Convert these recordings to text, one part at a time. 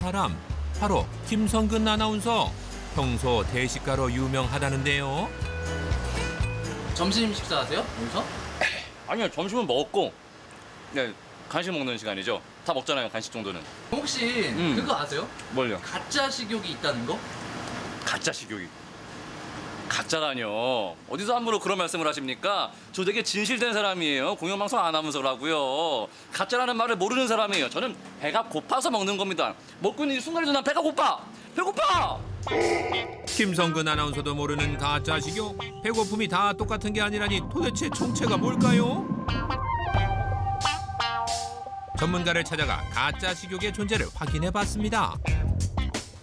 사람, 바로 김성근 아나운서. 평소 대식가로 유명하다는데요. 점심 식사하세요? 여기서? 아니요, 점심은 먹었고 네, 간식 먹는 시간이죠. 다 먹잖아요, 간식 정도는. 혹시 그거 아세요? 뭘요? 가짜 식욕이 있다는 거? 가짜 식욕이. 가짜라뇨. 어디서 함부로 그런 말씀을 하십니까? 저 되게 진실된 사람이에요. 공영방송 안 하면서라고요. 가짜라는 말을 모르는 사람이에요. 저는 배가 고파서 먹는 겁니다. 먹고 있는 이 순간에도 난 배가 고파! 배고파! 김성근 아나운서도 모르는 가짜 식욕. 배고픔이 다 똑같은 게 아니라니 도대체 정체가 뭘까요? 전문가를 찾아가 가짜 식욕의 존재를 확인해봤습니다.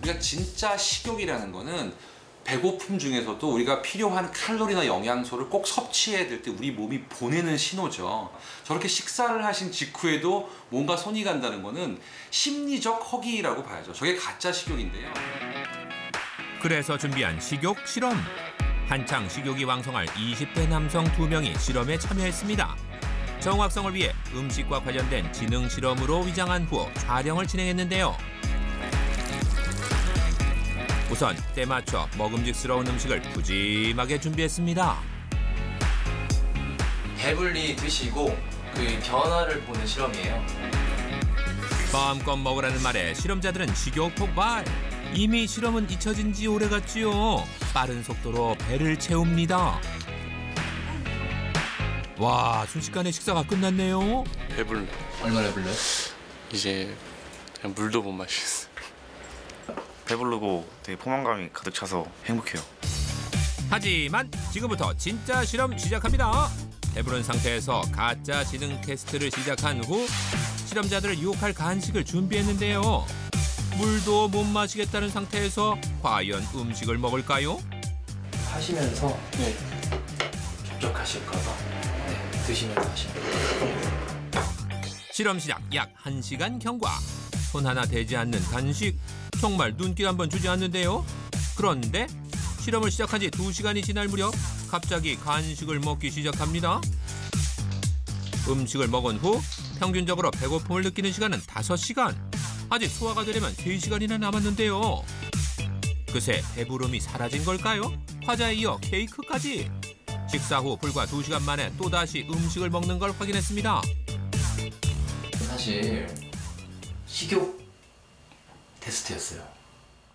우리가 진짜 식욕이라는 거는 배고픔 중에서도 우리가 필요한 칼로리나 영양소를 꼭 섭취해야 될 때 우리 몸이 보내는 신호죠. 저렇게 식사를 하신 직후에도 뭔가 손이 간다는 거는 심리적 허기라고 봐야죠. 저게 가짜 식욕인데요. 그래서 준비한 식욕 실험. 한창 식욕이 왕성할 20대 남성 2명이 실험에 참여했습니다. 정확성을 위해 음식과 관련된 지능 실험으로 위장한 후 촬영을 진행했는데요. 우선 때맞춰 먹음직스러운 음식을 푸짐하게 준비했습니다. 배불리 드시고 그 변화를 보는 실험이에요. 마음껏 먹으라는 말에 실험자들은 식욕 폭발. 이미 실험은 잊혀진 지 오래갔지요. 빠른 속도로 배를 채웁니다. 와, 순식간에 식사가 끝났네요. 배불러. 얼마나 배불러요? 이제 그냥 물도 못 마시겠어. 배부르고 되게 포만감이 가득 차서 행복해요. 하지만 지금부터 진짜 실험 시작합니다. 배부른 상태에서 가짜 지능 테스트를 시작한 후 실험자들을 유혹할 간식을 준비했는데요. 물도 못 마시겠다는 상태에서 과연 음식을 먹을까요? 하시면서 접촉하실까 봐 드시면서 하시면 돼요. 실험 시작 약 1시간 경과. 손 하나 대지 않는 간식. 정말 눈길 한번 주지 않는데요. 그런데 실험을 시작한 지 2시간이 지날 무렵 갑자기 간식을 먹기 시작합니다. 음식을 먹은 후 평균적으로 배고픔을 느끼는 시간은 5시간. 아직 소화가 되려면 3시간이나 남았는데요. 그새 배부름이 사라진 걸까요? 과자에 이어 케이크까지. 식사 후 불과 2시간 만에 또다시 음식을 먹는 걸 확인했습니다. 사실 식욕 테스트였어요.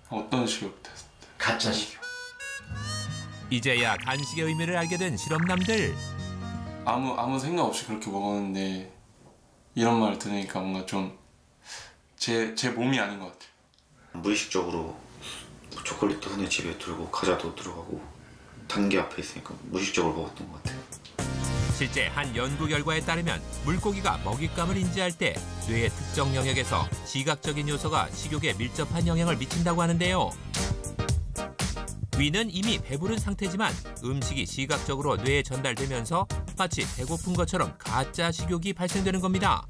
어떤 식욕 테스트? 가짜 식욕. 이제야 간식의 의미를 알게 된 실험남들. 아무 생각 없이 그렇게 먹었는데 이런 말을 들으니까 뭔가 좀 제 몸이 아닌 것 같아요. 무의식적으로 초콜릿도 손에 집에 들고 과자도 들어가고 단 게 앞에 있으니까 무의식적으로 먹었던 것 같아요. 실제 한 연구 결과에 따르면 물고기가 먹잇감을 인지할 때 뇌의 특정 영역에서 시각적인 요소가 식욕에 밀접한 영향을 미친다고 하는데요. 위는 이미 배부른 상태지만 음식이 시각적으로 뇌에 전달되면서 마치 배고픈 것처럼 가짜 식욕이 발생되는 겁니다.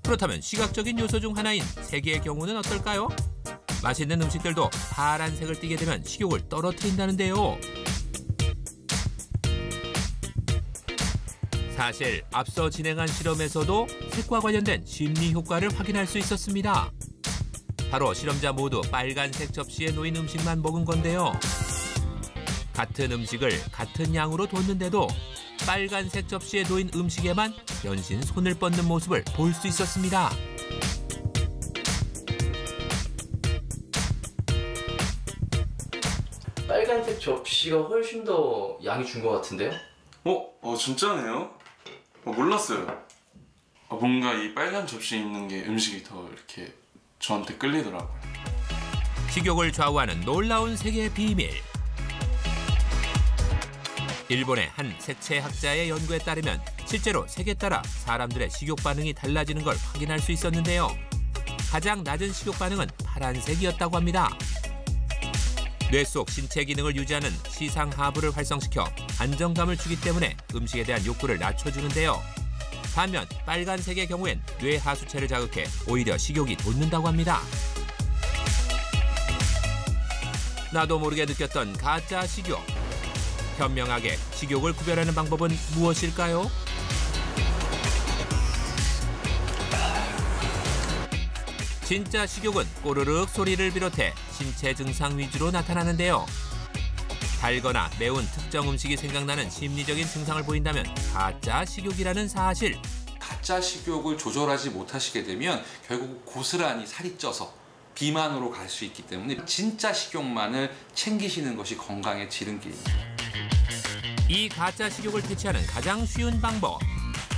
그렇다면 시각적인 요소 중 하나인 색의 경우는 어떨까요? 맛있는 음식들도 파란색을 띠게 되면 식욕을 떨어뜨린다는데요. 사실 앞서 진행한 실험에서도 색과 관련된 심리 효과를 확인할 수 있었습니다. 바로 실험자 모두 빨간색 접시에 놓인 음식만 먹은 건데요. 같은 음식을 같은 양으로 뒀는데도 빨간색 접시에 놓인 음식에만 연신 손을 뻗는 모습을 볼 수 있었습니다. 빨간색 접시가 훨씬 더 양이 준 것 같은데요? 진짜네요? 몰랐어요. 뭔가 이 빨간 접시에 있는 게 음식이 더 이렇게 저한테 끌리더라고요. 식욕을 좌우하는 놀라운 세계의 비밀. 일본의 한 색채학자의 연구에 따르면 실제로 색에 따라 사람들의 식욕 반응이 달라지는 걸 확인할 수 있었는데요. 가장 낮은 식욕 반응은 파란색이었다고 합니다. 뇌 속 신체 기능을 유지하는 시상하부를 활성시켜 안정감을 주기 때문에 음식에 대한 욕구를 낮춰주는데요. 반면 빨간색의 경우엔 뇌 하수체를 자극해 오히려 식욕이 돋는다고 합니다. 나도 모르게 느꼈던 가짜 식욕. 현명하게 식욕을 구별하는 방법은 무엇일까요? 진짜 식욕은 꼬르륵 소리를 비롯해 신체 증상 위주로 나타나는데요. 달거나 매운 특정 음식이 생각나는 심리적인 증상을 보인다면 가짜 식욕이라는 사실. 가짜 식욕을 조절하지 못하시게 되면 결국 고스란히 살이 쪄서 비만으로 갈 수 있기 때문에 진짜 식욕만을 챙기시는 것이 건강의 지름길입니다. 이 가짜 식욕을 퇴치하는 가장 쉬운 방법.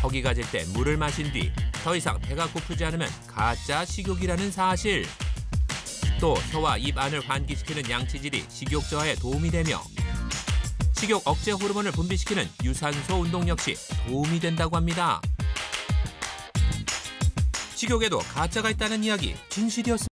허기가 질 때 물을 마신 뒤 더 이상 배가 고프지 않으면 가짜 식욕이라는 사실. 또 혀와 입 안을 환기시키는 양치질이 식욕 저하에 도움이 되며 식욕 억제 호르몬을 분비시키는 유산소 운동 역시 도움이 된다고 합니다. 식욕에도 가짜가 있다는 이야기 진실이었습니다.